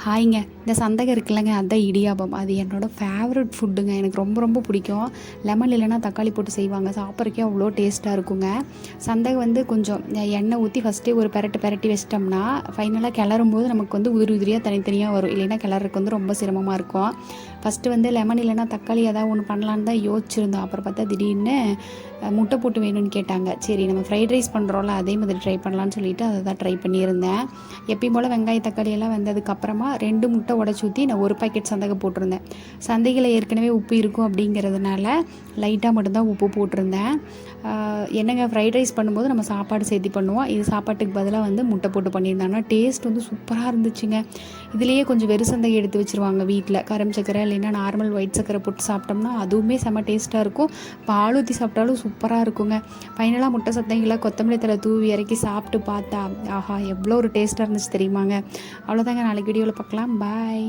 ஹாய்ங்க. இந்த சந்தகம் இருக்குல்லங்க, அதான் இடியாப்பம். அது என்னோடய ஃபேவரட் ஃபுட்டுங்க. எனக்கு ரொம்ப ரொம்ப பிடிக்கும். லெமன் இல்லைன்னா தக்காளி போட்டு செய்வாங்க. சாப்பிட்றதுக்கே அவ்வளோ டேஸ்ட்டாக இருக்குங்க. சந்தகம் கொஞ்சம் எண்ணெய் ஊற்றி ஃபஸ்ட்டே ஒரு பெரட்டி வச்சிட்டோம்னா, ஃபைனலாக கிளறும்போது நமக்கு உதிரி உதிரியாக தனித்தனியாக வரும். இல்லைன்னா கிளறதுக்கு ரொம்ப சிரமமாக இருக்கும். ஃபஸ்ட்டு லெமன் இல்லைன்னா தக்காளி ஏதாவது ஒன்று பண்ணலான்னு தான் யோசிச்சிருந்தோம். அப்புறம் பார்த்தா திடீர்னு முட்டை போட்டு வேணும்னு கேட்டாங்க. சரி, நம்ம ஃப்ரைட் ரைஸ் பண்ணுறோம்ல, அதே மாதிரி ட்ரை பண்ணலான்னு சொல்லிட்டு அதை தான் ட்ரை பண்ணியிருந்தேன். எப்பயும் போல் வெங்காய தக்காளி எல்லாம் வெந்ததுக்கப்புறமா 2 முட்டை உடச்சி ஊற்றி நான் ஒரு பாக்கெட் சந்தகம் போட்டிருந்தேன். சந்தையில் ஏற்கனவே உப்பு இருக்கும் அப்படிங்கிறதுனால லைட்டாக மட்டும்தான் உப்பு போட்டிருந்தேன். என்னங்க, ஃப்ரைட் ரைஸ் பண்ணும்போது நம்ம சாப்பாடு சேர்த்து பண்ணுவோம். இது சாப்பாட்டுக்கு பதிலாக முட்டை போட்டு பண்ணியிருந்தாங்கன்னா டேஸ்ட் சூப்பராக இருந்துச்சுங்க. இதுலேயே கொஞ்சம் வெறுசந்தகம் எடுத்து வச்சுருவாங்க வீட்டில். கரும் சக்கரை இல்லைன்னா நார்மல் ஒயிட் சக்கரை போட்டு சாப்பிட்டோம்னா அதுவுமே செம்ம டேஸ்ட்டாக இருக்கும். பால் ஊற்றி சாப்பிட்டாலும் சூப்பராக இருக்குங்க. ஃபைனலாக முட்டை சந்தைகளை கொத்தமல்லி தலை தூவி இறக்கி சாப்பிட்டு பார்த்தா ஆஹா, எவ்வளோ ஒரு டேஸ்ட்டாக இருந்துச்சு தெரியுமாங்க. அவ்வளோதாங்க. நாளைக்கு வீடியோவில் பார்க்கலாம். பாய்.